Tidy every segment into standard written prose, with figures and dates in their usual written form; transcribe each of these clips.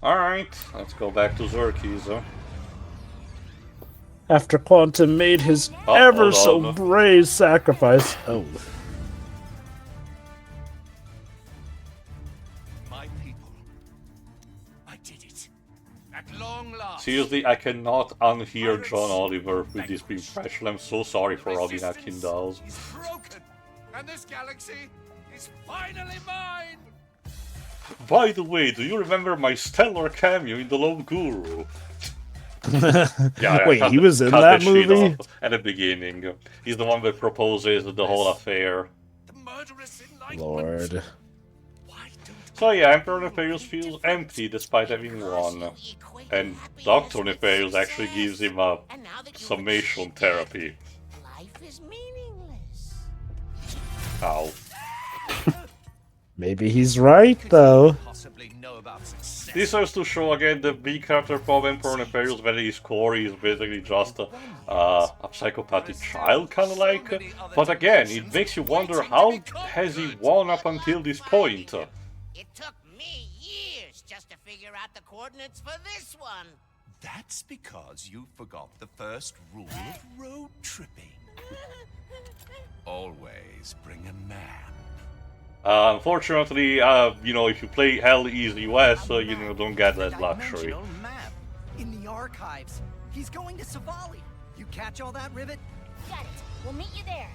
Alright, let's go back to Xerxes. After Quantum made his ever so brave sacrifice. Oh. My people. I did it. At long last. Seriously, I cannot unhear John Oliver with this being fresh. I'm so sorry for Robin Atkin dolls. Is broken, and this galaxy is finally mine. By the way, do you remember my stellar cameo in The Lone Guru? Yeah, wait, he was in that movie? At the beginning. He's the one that proposes the whole affair. The murderous Lord. So yeah, Emperor Nefarious feels empty despite having won. And Dr. Nefarious actually gives him a summation therapy. Life is meaningless. Ow. Maybe he's right, though. This serves to show again the big character problem for Nefarious, that his core is basically just a psychopathic child, kind of like. But again, it makes you wonder how has he won up until this point. It took me years just to figure out the coordinates for this one. That's because you forgot the first rule of road tripping. Always bring a map. Unfortunately, you know, if you play Hell East US, you know, don't get that luxury. Map in the archives. He's going to Savali. You catch all that, Rivet? Got it. We'll meet you there.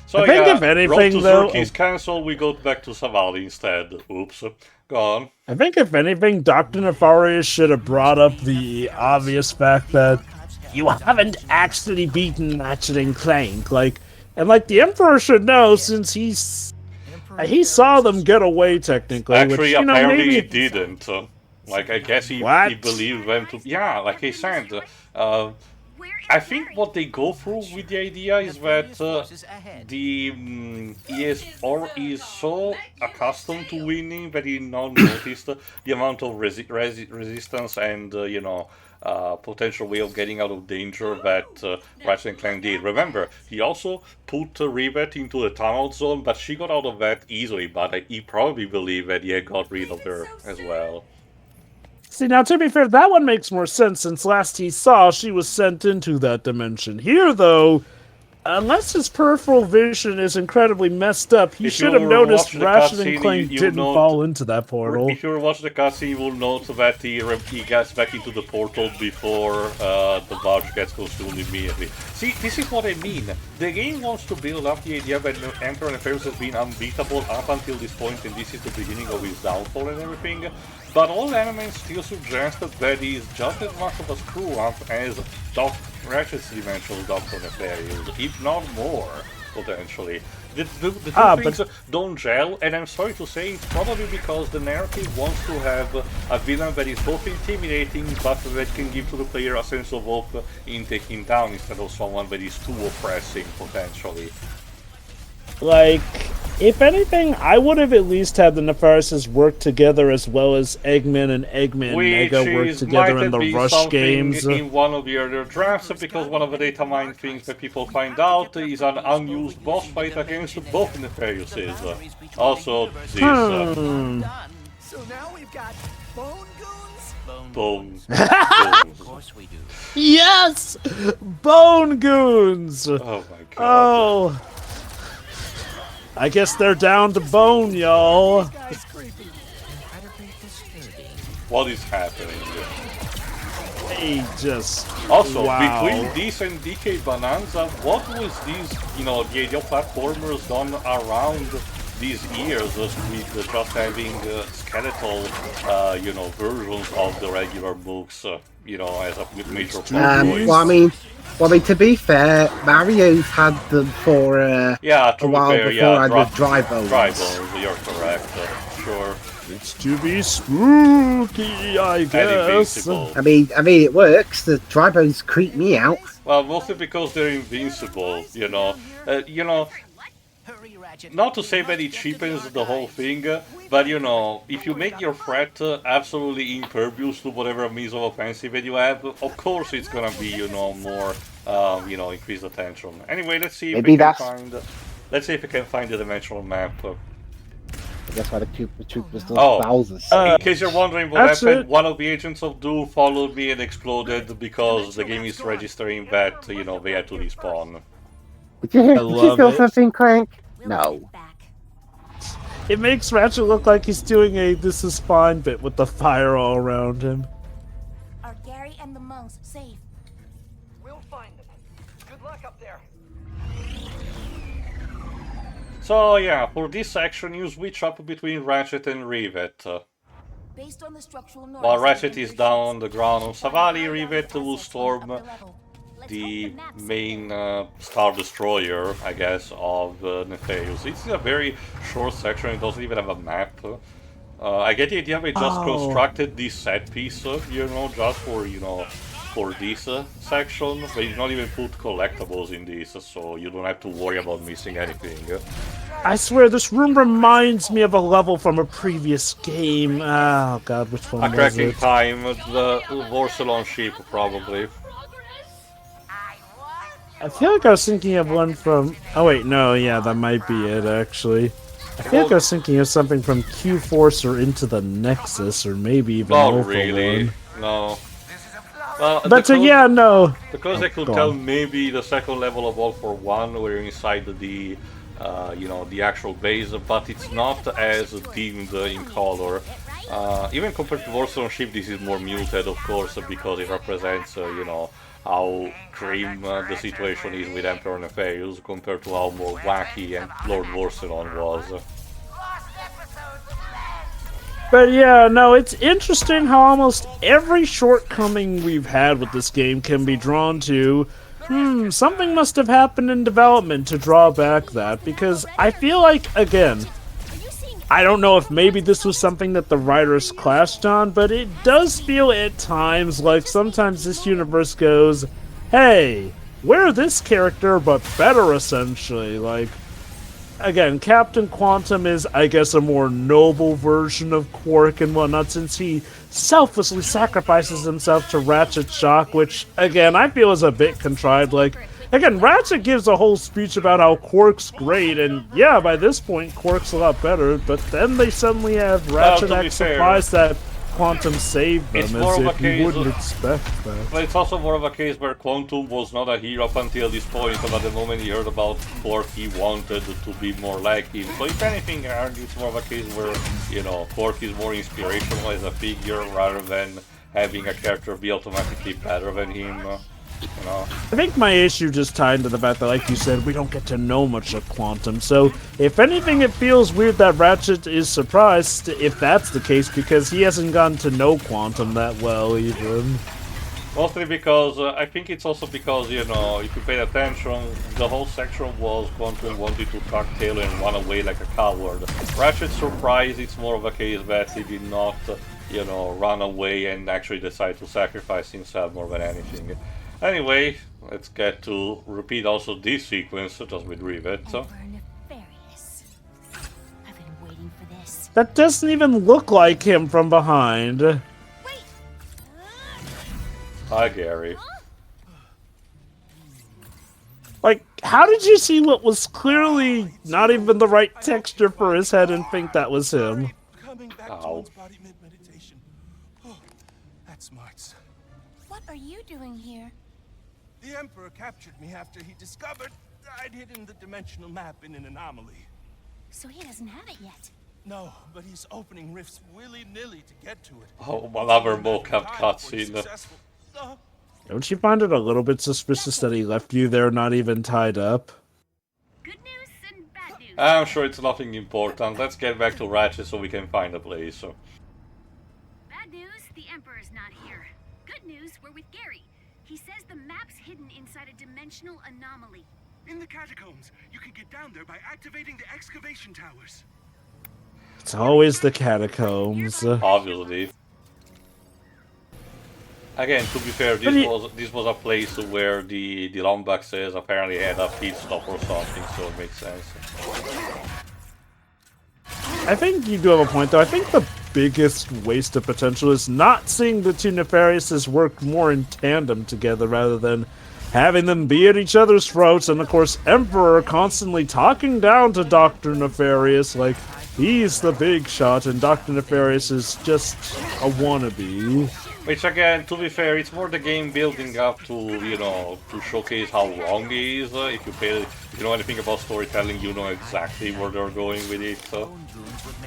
So I think yeah, if anything, Road to though, Xerxes cancelled, we go back to Savali instead. Oops. Go on. I think if anything, Dr. Nefarious should have brought up the obvious fact that you haven't actually beaten Ratchet Clank, and the Emperor should know since he saw them get away technically. Actually, which, you know, apparently maybe... he didn't. Like, I guess he believed them to... Yeah, like I said, I think what they go through with the idea is that he is so accustomed to winning that he not noticed the amount of resistance and, you know, potential way of getting out of danger that Ratchet Clank did. Remember, he also put Rivet into the tunnel zone, but she got out of that easily, but he probably believed that he had got rid of her as well. See, now, to be fair, that one makes more sense since last he saw she was sent into that dimension. Here, though, unless his peripheral vision is incredibly messed up, he should have noticed Ratchet Clank didn't fall into that portal. If you watch the cutscene, you will note that he gets back into the portal before the barge gets consumed immediately. See, this is what I mean. The game wants to build up the idea that Emperor Nefarious has been unbeatable up until this point, and this is the beginning of his downfall and everything. But all elements still suggest that he is just as much of a screw-up as Ratchet's dimensional Dr. Nefarious, if not more, potentially. The two things don't gel, and I'm sorry to say, it's probably because the narrative wants to have a villain that is both intimidating, but that can give to the player a sense of hope in taking down, instead of someone that is too oppressing, potentially. If anything, I would have at least had the Nefariouses work together as well as Eggman and Eggman Mega work together in the Rush games. In one of the earlier drafts, because one of the data mine things that people find out is an unused boss fight against both Nefariouses. Also, this. So now we've got Bone Goons? Bone Goons. Of course we do. Yes! Bone Goons! Oh my god. Oh. I guess they're down to bone, y'all. What is happening? They just... Also, wow. between this and DK Bonanza, what was these, you know, the idea platformers done around these years with just having skeletal, you know, versions of the regular books, you know, as a major plot choice? Well, I mean, to be fair, Mario's had them for a while before I did Drybones. Drybones, you're correct, sure. It's to be spooky, I guess. I mean, it works. The Drybones creep me out. Well, mostly because they're invincible, you know. Not to say that it cheapens the whole thing, but you know, if you make your threat absolutely impervious to whatever means of offensive that you have, of course it's gonna be, you know, more, you know, increased attention. Anyway, let's see if we can find the dimensional map. That's why the troopers does Oh, thousands. in case you're wondering what That's happened, it. one of the agents of Doom followed me and exploded because the game is registering that, you know, they had to respawn. Did you hear? I Did you love feel it. something, Clank? We'll No. get back. It makes Ratchet look like he's doing a "this is fine" bit with the fire all around him. Are Gary and the monks safe? We'll find them. Good luck up there. So yeah, for this section you switch up between Ratchet and Rivet. Based on the structural noise, While the Ratchet is Emperor down on ships, the ground on Savali, Rivet assets will went storm up the level. Let's the hope maps main are Star Destroyer, I guess, of Nefarious. It's a very short section, it doesn't even have a map. I get the idea they just constructed this set piece, you know, just for, you know, for this section. They did not even put collectibles in this, so you don't have to worry about missing anything. I swear, this room reminds me of a level from a previous game. Oh god, which one A was cracking it? time, the Vorselon ship, probably. I feel like I was thinking of one from... Oh wait, no, yeah, that might be it, actually. I feel like I was thinking of something from Q-Force or Into the Nexus, or maybe even Not Alpha really, One. no. Well, But yeah, no. because I could go tell on. maybe the second level of All for One, where you're inside the, you know, the actual base, but it's not as dimmed in color. Even compared to Vorselon ship, this is more muted, of course, because it represents, you know, how grim the situation is with Emperor Nefarious compared to how more wacky and Lord Vorselon was. But yeah, no, it's interesting how almost every shortcoming we've had with this game can be drawn to, something must have happened in development to draw back that, because I feel like, again, I don't know if maybe this was something that the writers clashed on, but it does feel at times like sometimes this universe goes, hey, we're this character, but better, essentially. Like, again, Captain Quantum is, I guess, a more noble version of Quark and whatnot, since he selflessly sacrifices himself to Ratchet Shock, which, again, I feel is a bit contrived. Like, again, Ratchet gives a whole speech about how Quark's great, and yeah, by this point, Quark's a lot better, but then they suddenly have Ratchet act surprised that Quantum saved them, It's more as of a if you case wouldn't of- expect that. But it's also more of a case where Quantum was not a hero up until this point, but the moment he heard about Quark, he wanted to be more like him. So if anything, it's more of a case where, you know, Quark is more inspirational as a figure rather than having a character be automatically better than him. You know. I think my issue just tied into the fact that, like you said, we don't get to know much of Quantum, so if anything, it feels weird that Ratchet is surprised if that's the case, because he hasn't gotten to know Quantum that well, even. Mostly because, I think it's also because, you know, if you pay attention, the whole section was Quantum wanted to tuck tail and run away like a coward. Ratchet's surprise, it's more of a case that he did not, you know, run away and actually decide to sacrifice himself more than anything. Anyway, let's get to repeat also this sequence, just with Rivet. Emperor Nefarious. I've been waiting for this. That doesn't even look like him from behind. Wait! Hi, Gary. Like, how did you see what was clearly not even the right texture for his head and think that was him? Coming back Ow. towards body meditation. Oh, that's smart. What are you doing here? The Emperor captured me after he discovered I'd hidden the dimensional map in an anomaly. So he doesn't have it yet. No, but he's opening rifts willy-nilly to get to it. Oh, another mocap cutscene. Don't you find it a little bit suspicious that he left you there not even tied up? Good news and bad news. I'm sure it's nothing important. Let's get back to Ratchet so we can find a place. Bad news, the Emperor's not here. Good news, we're with Gary. He says the map's hidden inside a dimensional anomaly. In the catacombs, you can get down there by activating the excavation towers. It's always the catacombs. Obviously. Again, to be fair, this was a place where the Lombaxes apparently had a pit stop or something, so it makes sense. I think you do have a point, though. I think the biggest waste of potential is not seeing the two Nefariouses work more in tandem together rather than having them be at each other's throats, and of course Emperor constantly talking down to Dr. Nefarious, like, He's the big shot, and Dr. Nefarious is just a wannabe. Which again, to be fair, it's more the game building up to, you know, to showcase how wrong he is. If you know anything about storytelling, you know exactly where they're going with it.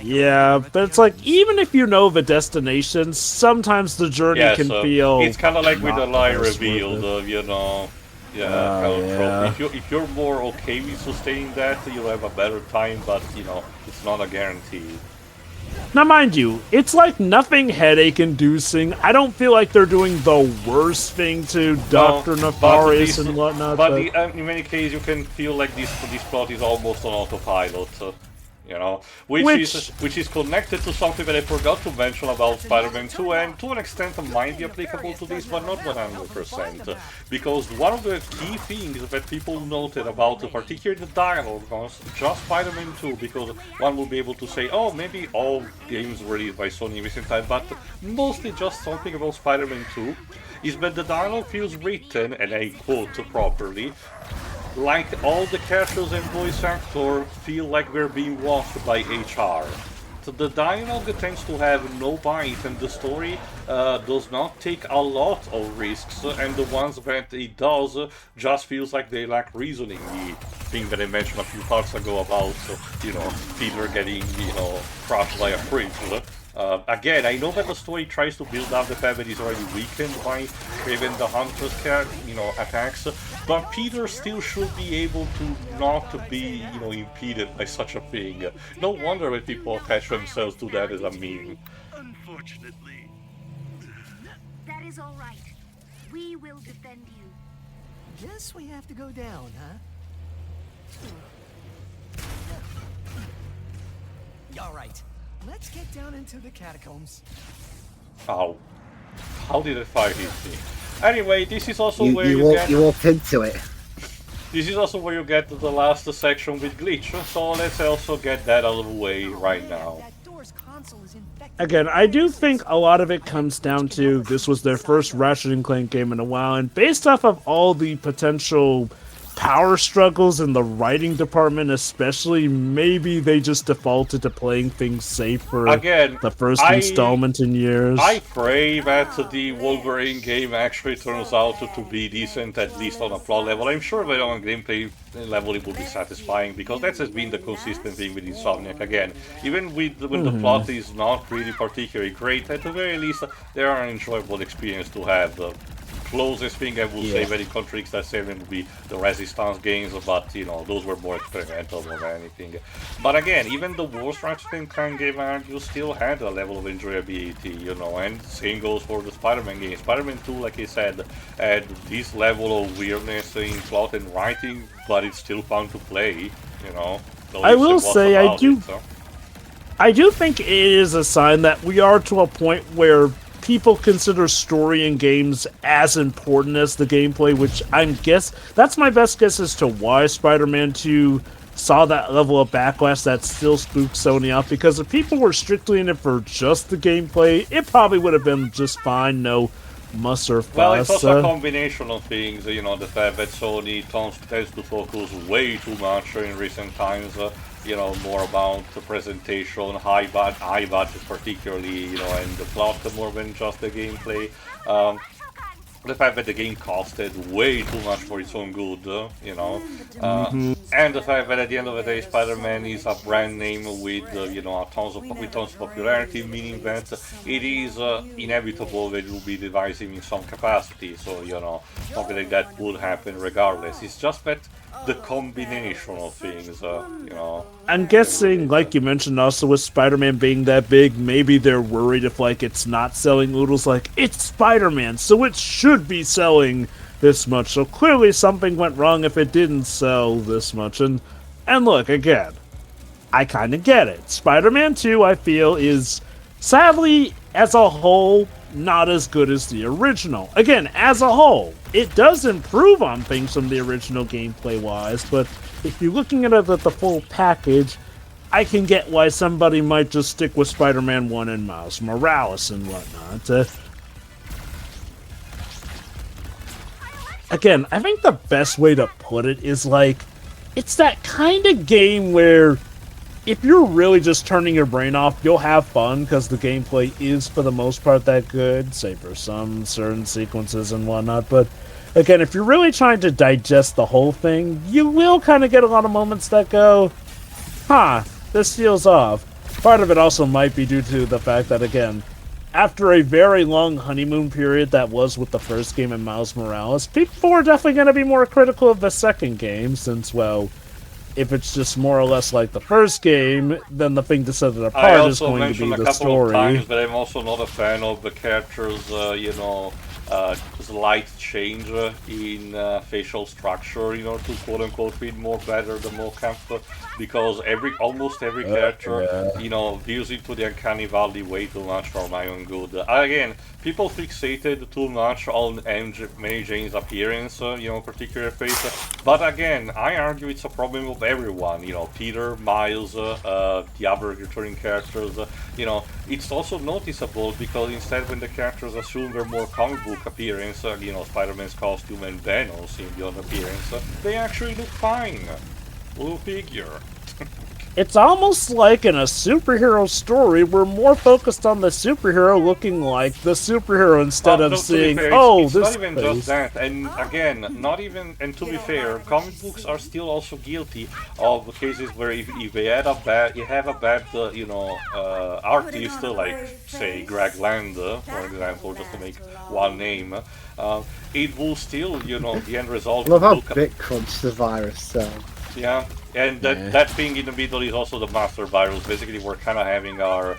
Yeah, but it's like, even if you know the destination, sometimes the journey can feel... It's kind of like with the lie revealed, you know... Yeah, if you're more okay with sustaining that, you'll have a better time, but, you know, it's not a guarantee. Now, mind you, it's like nothing headache-inducing. I don't feel like they're doing the worst thing to Dr. Nefarious and whatnot. But in many cases, you can feel like this plot is almost on autopilot. You know, which is connected to something that I forgot to mention about Spider-Man 2, and to an extent might be applicable to this, but not 100%. Because one of the key things that people noted about, particularly the dialogue, was just Spider-Man 2, because one will be able to say, oh, maybe all games were released by Sony in recent time, but mostly just something about Spider-Man 2, is that the dialogue feels written, and I quote properly, like all the characters and voice actors feel like they're being watched by HR. So the dialogue tends to have no bite, and the story does not take a lot of risks, and the ones that it does just feels like they lack reasoning. The thing that I mentioned a few parts ago about, you know, Peter getting, you know, crushed by a fridge. Again, I know that the story tries to build up the fact that he's already weakened by Craven the Hunter's attacks, but Peter still should be able to not be, you know, impeded by such a thing. No wonder when people attach themselves to that as a meme. Unfortunately. That is all right. We will defend you. Guess we have to go down, huh? All right. Let's get down into the catacombs. Ow. How did it fire hit me? Anyway, this is also where you walked into it. This is also where you get to the last section with Glitch, so let's also get that out of the way right now. Again, I do think a lot of it comes down to this was their first Ratchet Clank game in a while, and based off of all the potential power struggles in the writing department especially, maybe they just defaulted to playing things safe for the first installment in years. I pray that the Wolverine game actually turns out to be decent, at least on a plot level. I'm sure that on a gameplay level it will be satisfying, because that has been the consistent thing with Insomniac. Again, even when the plot is not really particularly great, at the very least they are an enjoyable experience to have. Closest thing I would say that it contradicts that statement would be the Resistance games, but you know, those were more experimental than anything. But again, even the worst Ratchet Clank game you still had a level of enjoyability, you know, and same goes for the Spider-Man game. Spider-Man 2, like I said, had this level of weirdness in plot and writing, but it's still fun to play, you know. I will say, I do think it is a sign that we are to a point where people consider story in games as important as the gameplay, which that's my best guess as to why Spider-Man 2 saw that level of backlash that still spooks Sony out, because if people were strictly in it for just the gameplay, it probably would have been just fine, no muss or fuss. Well, it's also a combination of things, you know, the fact that Sony tends to focus way too much in recent times, you know, more about the presentation, high budget particularly, you know, and the plot more than just the gameplay. The fact that the game costed way too much for its own good, you know, and the fact that at the end of the day, Spider-Man is a brand name with, you know, tons of popularity, meaning that it is inevitable that it will be divisive in some capacity. So, you know, something like that would happen regardless. It's just that the combination of things, you know. I'm guessing, like you mentioned, also with Spider-Man being that big, maybe they're worried if, like, it's not selling oodles, like, it's Spider-Man, so it should be selling this much. So clearly something went wrong if it didn't sell this much. And look, again, I kind of get it. Spider-Man 2, I feel, is, sadly, as a whole, not as good as the original. Again, as a whole, it does improve on things from the original gameplay-wise, but if you're looking at it at the full package, I can get why somebody might just stick with Spider-Man 1 and Miles Morales and whatnot. Again, I think the best way to put it is, like, it's that kind of game where if you're really just turning your brain off, you'll have fun because the gameplay is, for the most part, that good, say for some certain sequences and whatnot. But again, if you're really trying to digest the whole thing, you will kind of get a lot of moments that go, huh, this feels off. Part of it also might be due to the fact that, again, after a very long honeymoon period that was with the first game in Miles Morales, people are definitely going to be more critical of the second game, since, well, if it's just more or less like the first game, then the thing to set it apart is going to be the story. I also mentioned a couple of times that I'm also not a fan of the characters, slight change in facial structure, to quote-unquote read more better the mocap, because almost every character, views into the Uncanny Valley way too much for my own good. Again, people fixated too much on Mary Jane's appearance, particular face, but again, I argue it's a problem of everyone, Peter, Miles, the other returning characters, it's also noticeable because instead when the characters assume their more comic book appearance, Spider-Man's costume and Venom's in the other appearance, they actually look fine. Go figure. It's almost like in a superhero story, we're more focused on the superhero looking like the superhero instead of seeing, it's this not even just that, and again, and to be fair, comic books are still also guilty of cases where if they have a bad artist, like, say, Greg Land, for example, just to make one name, it will still, the end result... I love how BitCrunch the virus, so... Yeah, and that thing in the middle is also the Master Virus. Basically, we're kind of having our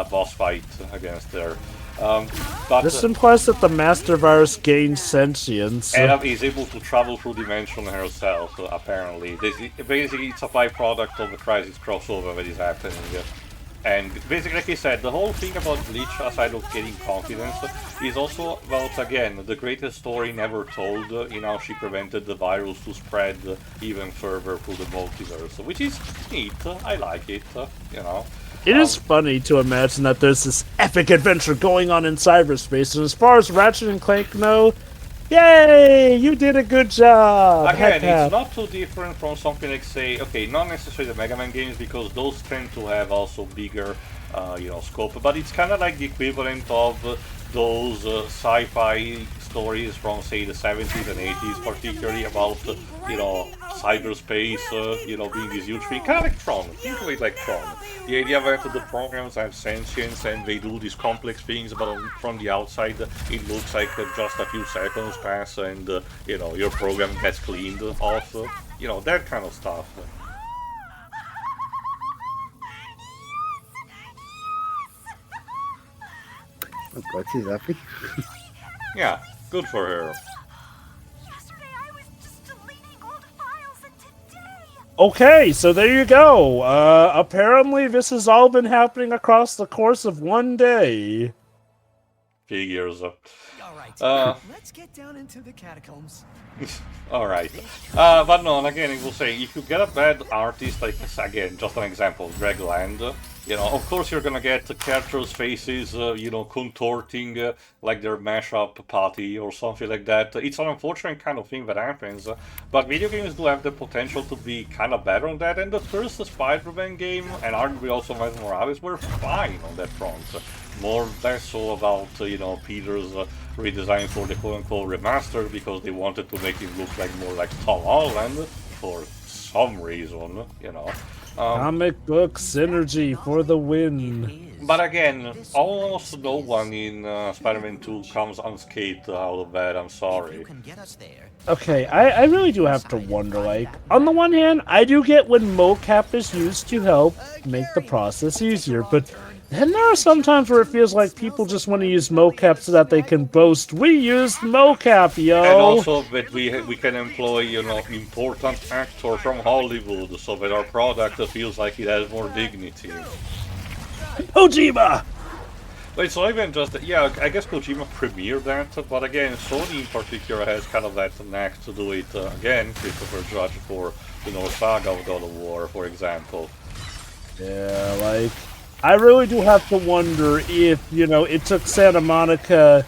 boss fight against her. But this implies that the Master Virus gains sentience. And is able to travel through dimension herself, apparently. Basically, it's a byproduct of the Crisis crossover that is happening. And basically, like I said, the whole thing about Bleach, aside of getting confidence, is also about, again, the greatest story never told in how she prevented the virus to spread even further through the multiverse, which is neat. I like it, It is funny to imagine that there's this epic adventure going on in cyberspace, and as far as Ratchet and Clank know, yay! You did a good job! Again, it's not too different from something like, say, okay, not necessarily the Mega Man games, because those tend to have also bigger, scope, but it's kind of like the equivalent of those sci-fi stories from, say, the 70s and 80s, particularly about, cyberspace, being this huge thing, kind of like Tron, think of it like Tron. The idea that the programs have sentience and they do these complex things, but from the outside it looks like just a few seconds pass and, your program gets cleaned off, that kind of stuff. Oh God, she's happy. Yeah, good for her. Okay, so there you go. Apparently this has all been happening across the course of one day. Figures. Alright, let's get down into the catacombs. Alright. But no, and again, I will say, if you get a bad artist, like, again, just an example, Greg Land, of course you're gonna get the characters' faces, contorting like their mashup patty or something like that. It's an unfortunate kind of thing that happens, but video games do have the potential to be kind of better on that, and the first Spider-Man game, and arguably also Miles Morales, were fine on that front. More less so about, Peter's redesign for the quote-unquote remaster, because they wanted to make him look like more like Tom Holland, for some reason, Comic book synergy for the win. But again, almost no one in Spider-Man 2 comes unscathed out of that, I'm sorry. Okay, I really do have to wonder, like, on the one hand, I do get when mocap is used to help make the process easier, but then there are some times where it feels like people just want to use mocap so that they can boast, we used mocap, yo! And also that we can employ, important actor from Hollywood, so that our product feels like it has more dignity. Kojima! But it's not even just, I guess Kojima premiered that, but again, Sony in particular has kind of that knack to do it. Again, Christopher Judge for the North Saga of God of War, for example. Yeah, like, I really do have to wonder if, it took Santa Monica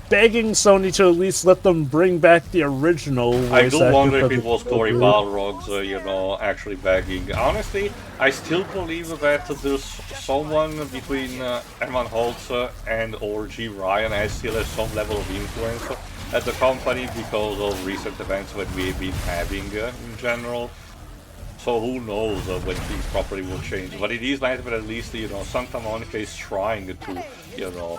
begging Sony to at least let them bring back the original voice I do actor wonder for if it the was Cory Joker. Balrog's, actually begging. Honestly, I still believe that there's someone between Evan Holtz and or G. Ryan has still has some level of influence at the company because of recent events that we've been having in general. So who knows when things properly will change. But it is nice that at least, Santa Monica is trying to,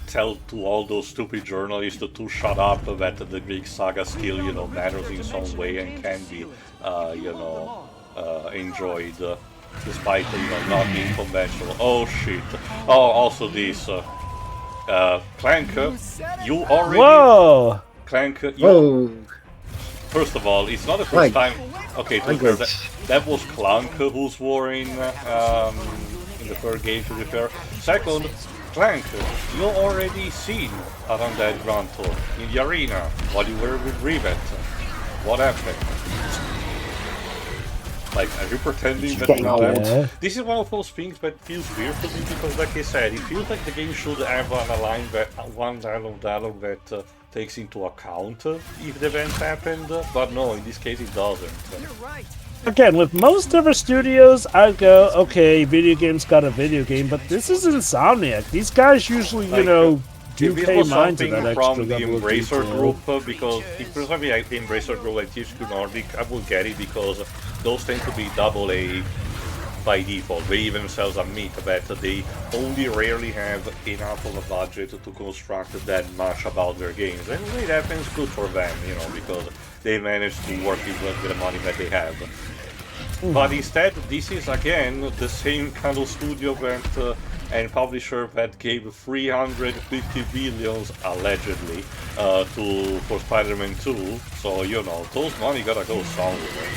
tell to all those stupid journalists to shut up that the Greek saga still, matters in some way and can be, enjoyed despite, not being conventional. Oh shit. Oh, also this, Clank, you already... Whoa! Clank, you... Whoa. First of all, it's not the first time... Okay, to be fair, that was Clank who swore in the third game, to be fair. Second, Clank, you already seen an undead Grunter in the arena while you were with Regiment. What happened? Like, are you pretending that you know? This is one of those things that feels weird to me because, like I said, it feels like the game should have one dialogue that takes into account if the event happened, but no, in this case it doesn't. You're right. Again, with most other studios, I'd go, okay, video games got a video game, but this is Insomniac. These guys usually, do pay mind to that extra from the level of Embracer detail. group, because if there's something like the Embracer group like THQ Nordic, I will get it because those tend to be AA by default. They themselves admit that they only rarely have enough of a budget to construct that much about their games. And when it happens, good for them, because they manage to work with the money that they have. But instead, this is again the same kind of studio that and publisher that gave 350 billion allegedly for Spider-Man 2. So those money gotta go somewhere.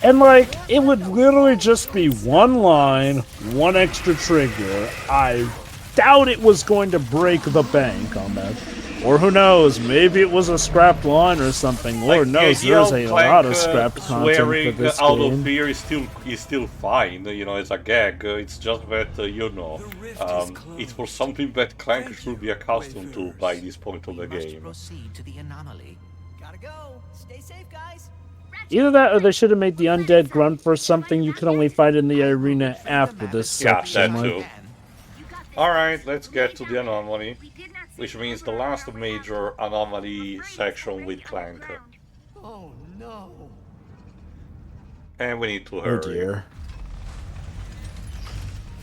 And it would literally just be one line, one extra trigger. I doubt it was going to break the bank on that. Or who knows, maybe it was a scrapped line or something. Lord knows there's a lot of scrapped content swearing for this out game. of fear is still fine, it's a gag. It's just that, it's for something that Clank should be accustomed to by this point of the game. Proceed to the anomaly. Gotta go. Stay safe, guys. Either that or they should have made the undead grunt for something you can only fight in the arena after this Yeah, section. that too. Alright, let's get to the anomaly, which means the last major anomaly section with Clank. Oh no. And we need to Oh hurry. dear.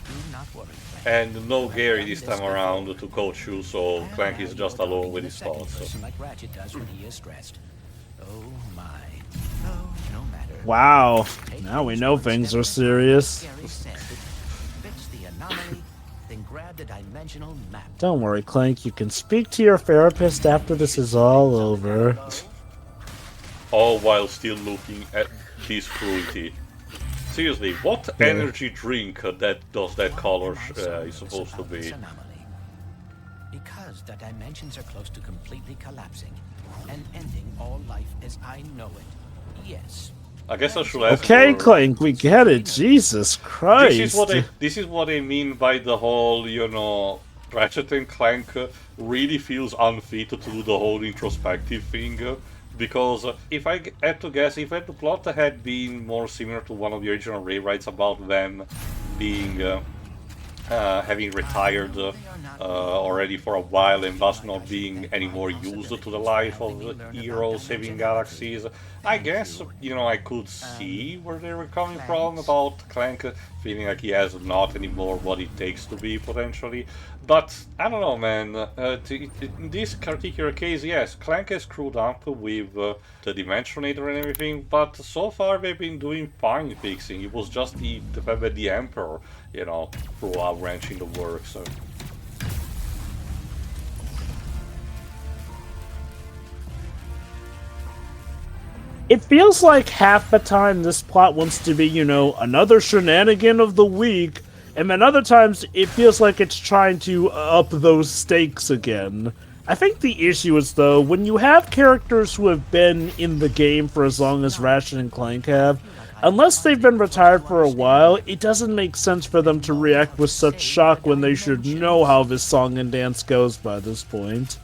Do not worry. And no Gary this time around to coach you, so Clank is just alone with his thoughts. Person like Ratchet does when he is stressed. Oh my. Oh, no matter. Wow. Now we know things are serious. Gary said, fix the anomaly, then grab the dimensional map. Don't worry, Clank. You can speak to your therapist after this is all over. All while still looking at this cruelty. Seriously, what energy drink does that color is supposed to be? Anomaly. Because the dimensions are close to completely collapsing and ending all life as I know it. Yes. I guess I should ask Okay, for... Clank, we get it. Jesus Christ. This is what I mean by the whole, Ratchet and Clank really feels unfit to do the whole introspective thing. Because if I had to guess, if the plot had been more similar to one of the original rewrites about them being having retired already for a while and thus not being any more used to the life of heroes saving galaxies, I guess, I could see where they were coming from about Clank feeling like he has not anymore what it takes to be, potentially. But, I don't know, man, in this particular case, yes, Clank has screwed up with the Dimensionator and everything, but so far they've been doing fine fixing. It was just the fact that the Emperor, threw a wrench in the works. It feels like half the time this plot wants to be, another shenanigan of the week, and then other times it feels like it's trying to up those stakes again. I think the issue is, though, when you have characters who have been in the game for as long as Ratchet and Clank have, unless they've been retired for a while, it doesn't make sense for them to react with such shock when they should know how this song and dance goes by this point.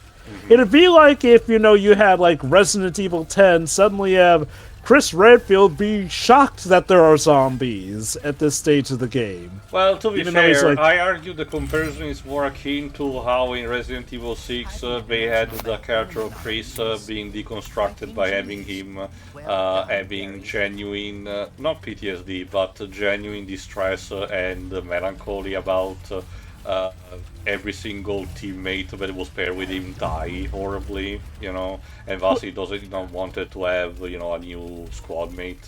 It'd be like if, you had, like, Resident Evil 10 suddenly have Chris Redfield be shocked that there are zombies at this stage of the game. Well, to be fair, I argue the comparison is more akin to how in Resident Evil 6 they had the character of Chris being deconstructed by having him having genuine, not PTSD, but genuine distress and melancholy about every single teammate that was paired with him die horribly, and thus he doesn't wanted to have, a new squad mate.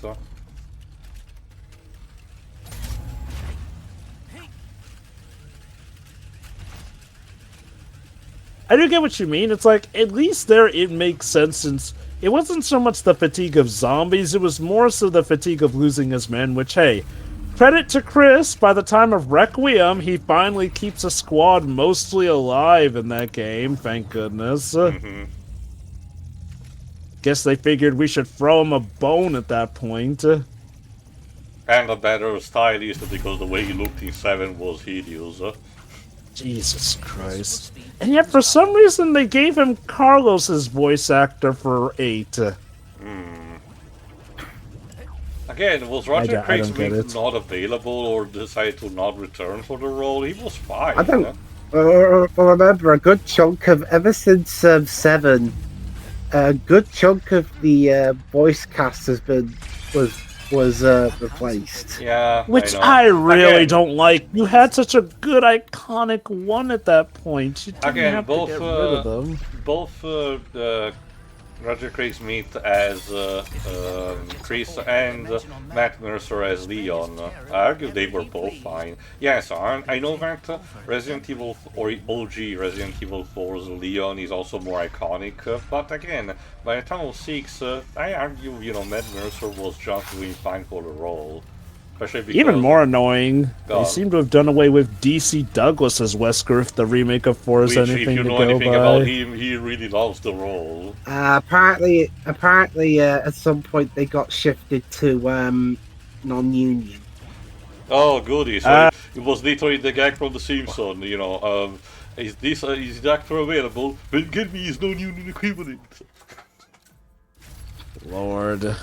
I do get what you mean. It's like, at least there it makes sense, since it wasn't so much the fatigue of zombies, it was more so the fatigue of losing his men, which, hey, credit to Chris, by the time of Requiem, he finally keeps a squad mostly alive in that game, thank goodness. Guess they figured we should throw him a bone at that point. And a better stylist, because the way he looked in 7 was hideous. Jesus Christ. And yet, for some reason, they gave him Carlos's voice actor for 8. Again, was Ratchet Clank not available or decided to not return for the role? He was fine. I don't remember a good chunk of, ever since 7, a good chunk of the voice cast has been, was replaced. Yeah, which I really don't like. You had such a good iconic one at that point. You didn't have to get rid of them. Both Roger Craig Smith as Chris and Matt Mercer as Leon. I argue they were both fine. Yes, I know that Resident Evil or OG Resident Evil 4's Leon is also more iconic, but again, by the time of 6, I argue, Matt Mercer was just doing fine for the role. Even more annoying, they seem to have done away with DC Douglas as Wesker if the remake of 4 is anything to go by. If you know anything about him, he really loves the role. Apparently, at some point they got shifted to non-union. Oh, goody! So it was literally the gag from The Simpsons. Is the actor available? Then give me his non-union equivalent. Lord.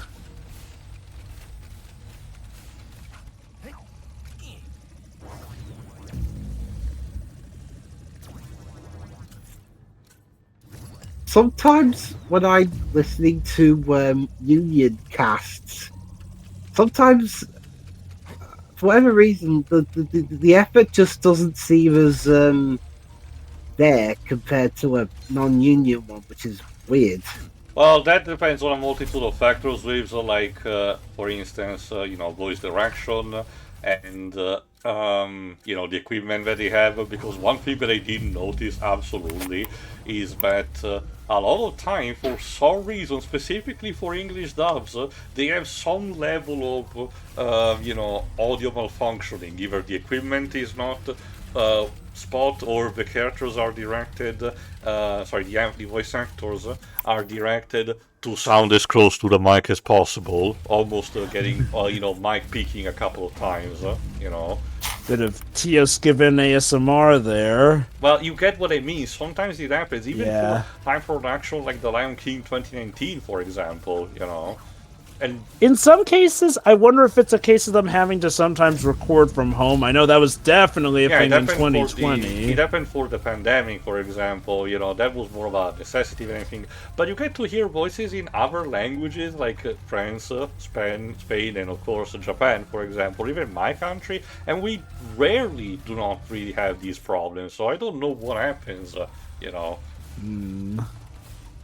Sometimes when I'm listening to Union casts, sometimes for whatever reason the effort just doesn't seem as there compared to a non-union one, which is weird. Well, that depends on a multitude of factors. With like, for instance, voice direction and the equipment that they have. Because one thing that I didn't notice absolutely is that a lot of time, for some reason, specifically for English dubs, they have some level of audio malfunctioning. Either the equipment is not spot, or the characters are directed, the voice actors are directed to sound as close to the mic as possible, almost getting, mic peaking a couple of times, Bit of Teoskiven ASMR there. Well, you get what I mean. Sometimes it happens, even for high production like The Lion King 2019, for example, And in some cases, I wonder if it's a case of them having to sometimes record from home. I know that was definitely a thing in 2020. It happened for the pandemic, for example. That was more of a necessity than anything. But you get to hear voices in other languages, like France, Spain, and of course Japan, for example, even my country. And we rarely do not really have these problems. So I don't know what happens,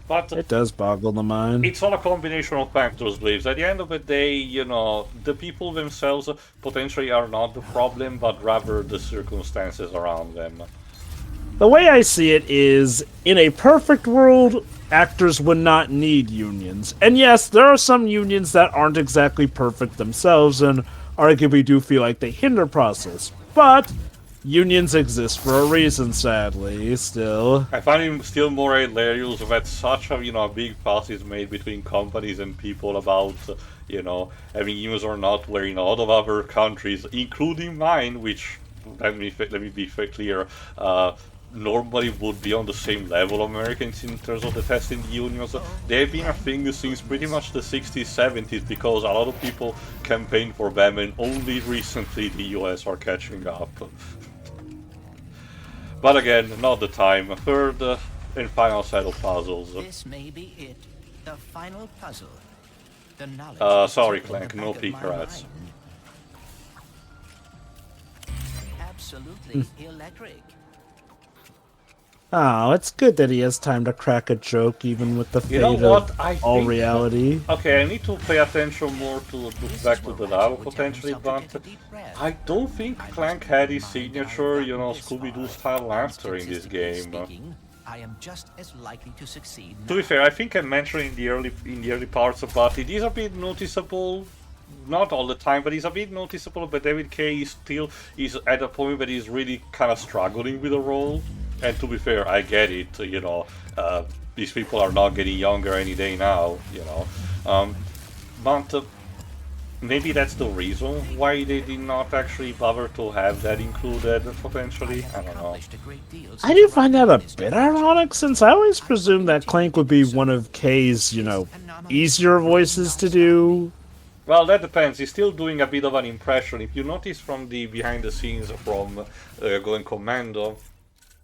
But it does boggle the mind. It's all a combination of factors, Blaze. At the end of the day, the people themselves potentially are not the problem, but rather the circumstances around them. The way I see it is, in a perfect world, actors would not need unions. And yes, there are some unions that aren't exactly perfect themselves, and arguably do feel like they hinder process. But Unions exist for a reason, sadly, still. I find it still more hilarious that such a big fuss is made between companies and people about having unions or not, where in a lot of other countries, including mine, which let me be clear, normally would be on the same level of Americans in terms of detesting the unions. They've been a thing since pretty much the 60s, 70s, because a lot of people campaigned for them, and only recently the US are catching up. But again, not the time. Third and final set of puzzles. This may be it. The final puzzle. The knowledge sorry, is in Clank, the no back of peek my rats. mind. Absolutely electric. Oh, it's good that he has time to crack a joke, even with the fate You know what? of all reality. Okay, I need to pay attention more to look back to the dialogue potentially, but I don't think Clank had his signature, Scooby-Doo style laughter in this game. I am just as likely to succeed. To be fair, I think I mentioned in the early parts about it is a bit noticeable. Not all the time, but it's a bit noticeable. But David K is at a point where he's really kind of struggling with the role. And to be fair, I get it. These people are not getting younger any day now. But maybe that's the reason why they did not actually bother to have that included, potentially. I don't know. I do find that a bit ironic, since I always presumed that Clank would be one of K's, easier voices to do. Well, that depends. He's still doing a bit of an impression. If you notice from the behind the scenes from Going Commando,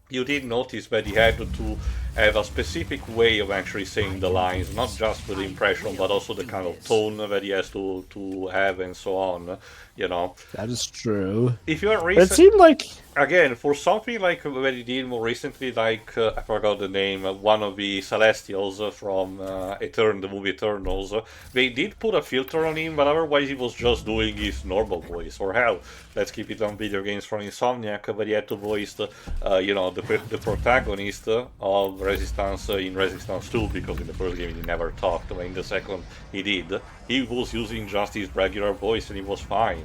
you did notice that he had to have a specific way of actually saying the lines, not just with the impression, but also the kind of tone that he has to have and so on, That is true. If you're It seemed like... Again, for something like what he did more recently, like, I forgot the name, one of the Celestials from the movie Eternals, they did put a filter on him, but otherwise he was just doing his normal voice. Or hell, let's keep it on video games from Insomniac, but he had to voice the protagonist of Resistance in Resistance 2, because in the first game he never talked, but in the second he did. He was using just his regular voice and he was fine,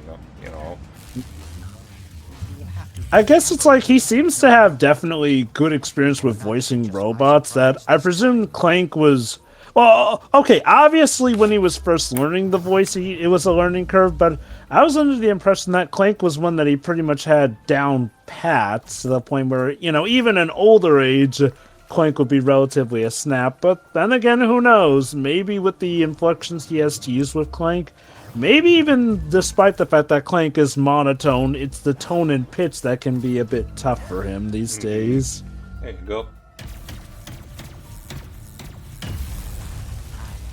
I guess it's like he seems to have definitely good experience with voicing robots, that I presume Clank was... Well, okay, obviously when he was first learning the voice, it was a learning curve, but I was under the impression that Clank was one that he pretty much had down pat, to the point where, even in older age, Clank would be relatively a snap. But then again, who knows? Maybe with the inflections he has to use with Clank, maybe even despite the fact that Clank is monotone, it's the tone and pitch that can be a bit tough for him these days. There you go.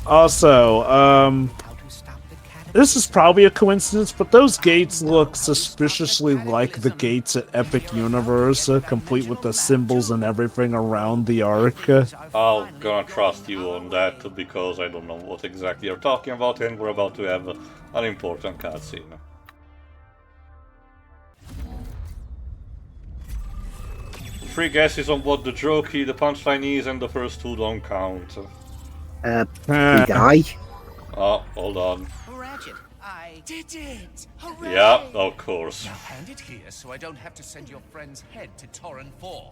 Also, this is probably a coincidence, but those gates look suspiciously like the gates at Epic Universe, complete with the symbols and everything around the arc. I'm gonna trust you on that, because I don't know what exactly you're talking about, and we're about to have an important cutscene. Three guesses on what the joke, the punchline is, and the first two don't count. We die. Oh, hold on. Ratchet, I Did it! Hooray! Yeah, of course. Now hand it here so I don't have to send your friend's head to Torren 4.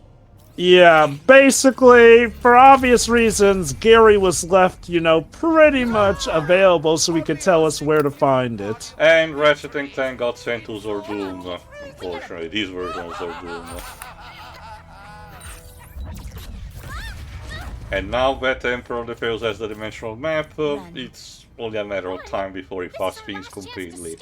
Yeah, basically, for obvious reasons, Gary was left, pretty much available so he could tell us where to find it. And Ratchet and Clank got sent to Zordoom, unfortunately. These versions are Zordoom. And now that Emperor Nefarious has the dimensional map, it's only a matter of time before he fucks things completely.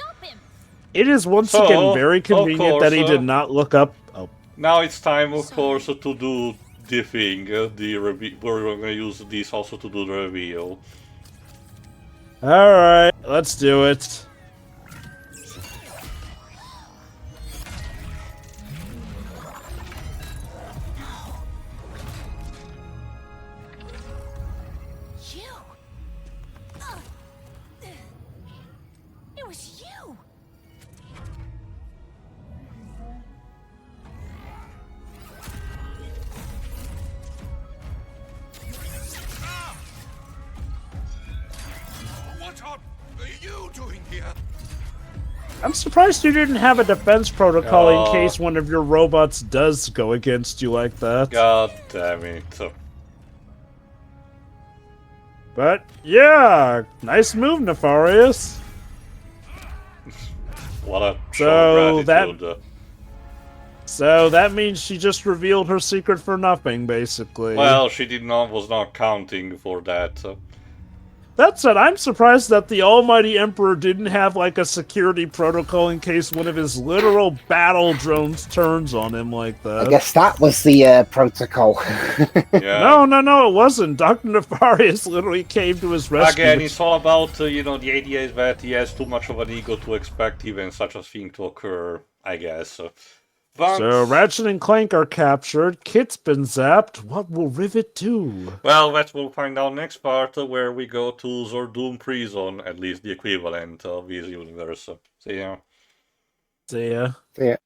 It is once again very convenient that he did not look up... Oh. Now it's time, of course, to do the thing. We're going to use this also to do the reveal. Alright, let's do it. It was you! What are you doing here? I'm surprised you didn't have a defense protocol in case Oh. one of your robots does go against you like that. God damn it. But yeah, nice move, Nefarious. What a So show of gratitude. So that means she just revealed her secret for nothing, basically. Well, she was not counting for that. That said, I'm surprised that the almighty Emperor didn't have, like, a security protocol in case one of his literal battle drones turns on him like that. I guess that was the protocol. Yeah. No, it wasn't. Dr. Nefarious literally came to his rescue. Again, it's all about, the idea is that he has too much of an ego to expect even such a thing to occur, I guess. But, So Ratchet and Clank are captured, Kit's been zapped, what will Rivet do? well, that we'll find out next part, where we go to Zordoom Prison, at least the equivalent of his universe. See ya. See ya. Yeah.